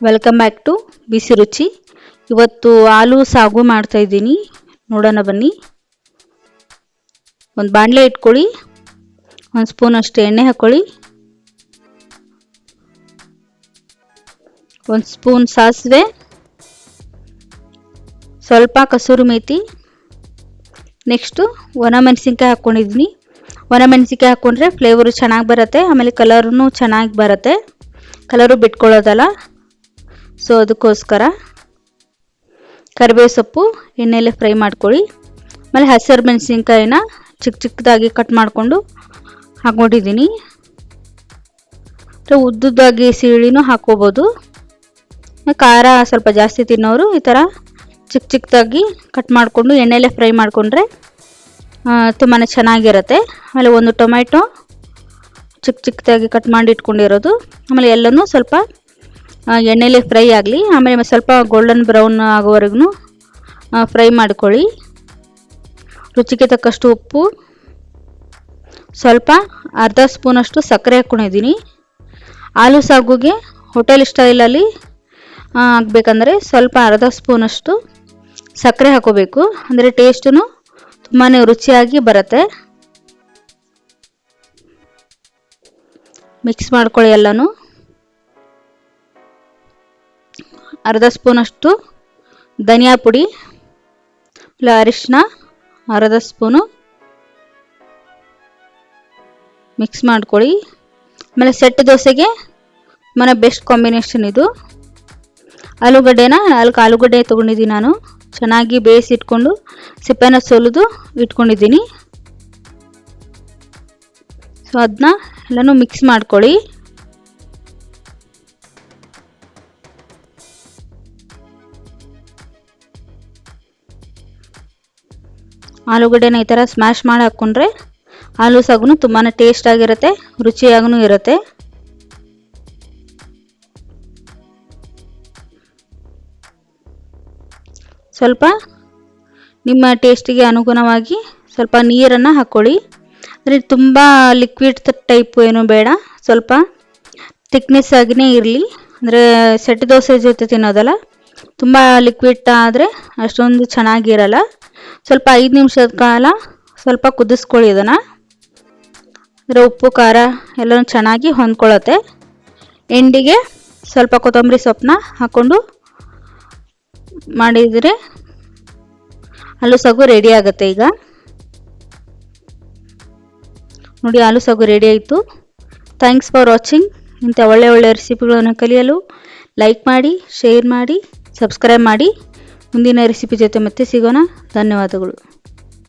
Welcome back to ಬಿಸಿ ರುಚಿ. ಇವತ್ತು ಆಲೂ ಸಾಗು ಮಾಡ್ತಾ ಇದ್ದೀನಿ, ನೋಡೋಣ ಬನ್ನಿ. ಒಂದು ಬಾಣಲೆ ಇಟ್ಕೊಳ್ಳಿ, ಒಂದು ಸ್ಪೂನ್ ಅಷ್ಟು ಎಣ್ಣೆ ಹಾಕೊಳ್ಳಿ, ಒಂದು ಸ್ಪೂನ್ ಸಾಸಿವೆ, ಸ್ವಲ್ಪ ಕಸೂರಿ ಮೇಥಿ, ನೆಕ್ಸ್ಟು ಒಣಮೆಣಸಿನ್ಕಾಯಿ ಹಾಕ್ಕೊಂಡಿದ್ದೀನಿ. ಒಣಮೆಣಸಿನ್ಕಾಯಿ ಹಾಕ್ಕೊಂಡ್ರೆ ಫ್ಲೇವರು ಚೆನ್ನಾಗಿ ಬರುತ್ತೆ, ಆಮೇಲೆ ಕಲರೂ ಚೆನ್ನಾಗಿ ಬರುತ್ತೆ, ಕಲರು ಬಿಟ್ಕೊಳ್ಳೋದಲ್ಲ. ಸೊ ಅದಕ್ಕೋಸ್ಕರ ಕರಿಬೇವು ಸೊಪ್ಪು ಎಣ್ಣೆಯಲ್ಲೇ ಫ್ರೈ ಮಾಡ್ಕೊಳ್ಳಿ. ಆಮೇಲೆ ಹಸಿರು ಮೆಣಸಿನ್ಕಾಯಿನ ಚಿಕ್ಕ ಚಿಕ್ಕದಾಗಿ ಕಟ್ ಮಾಡಿಕೊಂಡು ಹಾಕ್ಕೊಂಡಿದ್ದೀನಿ. ಉದ್ದುದ್ದಾಗಿ ಸೀಳಿನೂ ಹಾಕ್ಕೋಬೋದು. ಖಾರ ಸ್ವಲ್ಪ ಜಾಸ್ತಿ ತಿನ್ನೋರು ಈ ಥರ ಚಿಕ್ಕ ಚಿಕ್ಕದಾಗಿ ಕಟ್ ಮಾಡಿಕೊಂಡು ಎಣ್ಣೆಯಲ್ಲೇ ಫ್ರೈ ಮಾಡಿಕೊಂಡ್ರೆ ತುಂಬಾ ಚೆನ್ನಾಗಿರುತ್ತೆ. ಆಮೇಲೆ ಒಂದು ಟೊಮೆಟೊ ಚಿಕ್ಕ ಚಿಕ್ಕದಾಗಿ ಕಟ್ ಮಾಡಿ ಇಟ್ಕೊಂಡಿರೋದು. ಆಮೇಲೆ ಎಲ್ಲನೂ ಸ್ವಲ್ಪ ಎಣ್ಣೆಲೆ ಫ್ರೈ ಆಗಲಿ. ಆಮೇಲೆ ಸ್ವಲ್ಪ ಗೋಲ್ಡನ್ ಬ್ರೌನ್ ಆಗೋವರೆಗೂ ಫ್ರೈ ಮಾಡ್ಕೊಳ್ಳಿ. ರುಚಿಗೆ ತಕ್ಕಷ್ಟು ಉಪ್ಪು, ಸ್ವಲ್ಪ ಅರ್ಧ ಸ್ಪೂನಷ್ಟು ಸಕ್ಕರೆ ಹಾಕ್ಕೊಂಡಿದ್ದೀನಿ. ಆಲೂ ಸಾಗುಗೆ ಹೋಟೆಲ್ ಸ್ಟೈಲಲ್ಲಿ ಆಗಬೇಕಂದ್ರೆ ಸ್ವಲ್ಪ ಅರ್ಧ ಸ್ಪೂನಷ್ಟು ಸಕ್ಕರೆ ಹಾಕೋಬೇಕು, ಅಂದರೆ ಟೇಸ್ಟೂ ತುಂಬಾ ರುಚಿಯಾಗಿ ಬರುತ್ತೆ. ಮಿಕ್ಸ್ ಮಾಡ್ಕೊಳ್ಳಿ ಎಲ್ಲನೂ. ಅರ್ಧ ಸ್ಪೂನಷ್ಟು ಧನಿಯಾ ಪುಡಿ, ಅರಿಶಿನ ಅರ್ಧ ಸ್ಪೂನು ಮಿಕ್ಸ್ ಮಾಡ್ಕೊಳ್ಳಿ. ಆಮೇಲೆ ಸೆಟ್ ದೋಸೆಗೆ ಮನೆ ಬೆಸ್ಟ್ ಕಾಂಬಿನೇಷನ್ ಇದು. ಆಲೂಗಡ್ಡೆನ 4 ಆಲೂಗಡ್ಡೆ ತೊಗೊಂಡಿದ್ದೀನಿ ನಾನು, ಚೆನ್ನಾಗಿ ಬೇಯಿಸಿಟ್ಕೊಂಡು ಸಿಪ್ಪೆನ ಸುಲಿದು ಇಟ್ಕೊಂಡಿದ್ದೀನಿ. ಸೊ ಅದನ್ನ ಎಲ್ಲನೂ ಮಿಕ್ಸ್ ಮಾಡ್ಕೊಳ್ಳಿ. ಆಲೂಗಡ್ಡೆನ ಈ ಥರ ಸ್ಮ್ಯಾಶ್ ಮಾಡಿ ಹಾಕ್ಕೊಂಡ್ರೆ ಆಲೂ ಸಾಗುನು ತುಂಬಾ ಟೇಸ್ಟ್ ಆಗಿರುತ್ತೆ, ರುಚಿಯಾಗೂ ಇರುತ್ತೆ. ಸ್ವಲ್ಪ ನಿಮ್ಮ ಟೇಸ್ಟಿಗೆ ಅನುಗುಣವಾಗಿ ಸ್ವಲ್ಪ ನೀರನ್ನು ಹಾಕ್ಕೊಳ್ಳಿ. ಅಂದರೆ ತುಂಬ ಲಿಕ್ವಿಡ್ ಟೈಪ್ ಏನೂ ಬೇಡ, ಸ್ವಲ್ಪ ಥಿಕ್ನೆಸ್ ಆಗಿಯೇ ಇರಲಿ. ಅಂದರೆ ಸೆಟ್ ದೋಸೆ ಜೊತೆ ತಿನ್ನೋದಲ್ಲ, ತುಂಬ ಲಿಕ್ವಿಡ್ ಆದರೆ ಅಷ್ಟೊಂದು ಚೆನ್ನಾಗಿರಲ್ಲ. ಸ್ವಲ್ಪ 5 ನಿಮಿಷದ ಕಾಲ ಸ್ವಲ್ಪ ಕುದಿಸ್ಕೊಳ್ಳಿ ಇದನ್ನು. ಅಂದರೆ ಉಪ್ಪು ಖಾರ ಎಲ್ಲನೂ ಚೆನ್ನಾಗಿ ಹೊಂದ್ಕೊಳ್ಳುತ್ತೆ. ಎಂಡಿಗೆ ಸ್ವಲ್ಪ ಕೊತ್ತಂಬರಿ ಸೊಪ್ಪನ್ನ ಹಾಕ್ಕೊಂಡು ಮಾಡಿದರೆ ಆಲೂ ಸಾಗು ರೆಡಿ ಆಗುತ್ತೆ. ಈಗ ನೋಡಿ, ಆಲೂ ಸಾಗು ರೆಡಿ ಆಯಿತು. Thanks for watching. ಇಂಥ ಒಳ್ಳೆ ರೆಸಿಪಿಗಳನ್ನು ಕಲಿಯಲು ಲೈಕ್ ಮಾಡಿ, ಶೇರ್ ಮಾಡಿ, ಸಬ್ಸ್ಕ್ರೈಬ್ ಮಾಡಿ. ಮುಂದಿನ ರೆಸಿಪಿ ಜೊತೆ ಮತ್ತೆ ಸಿಗೋಣ. ಧನ್ಯವಾದಗಳು.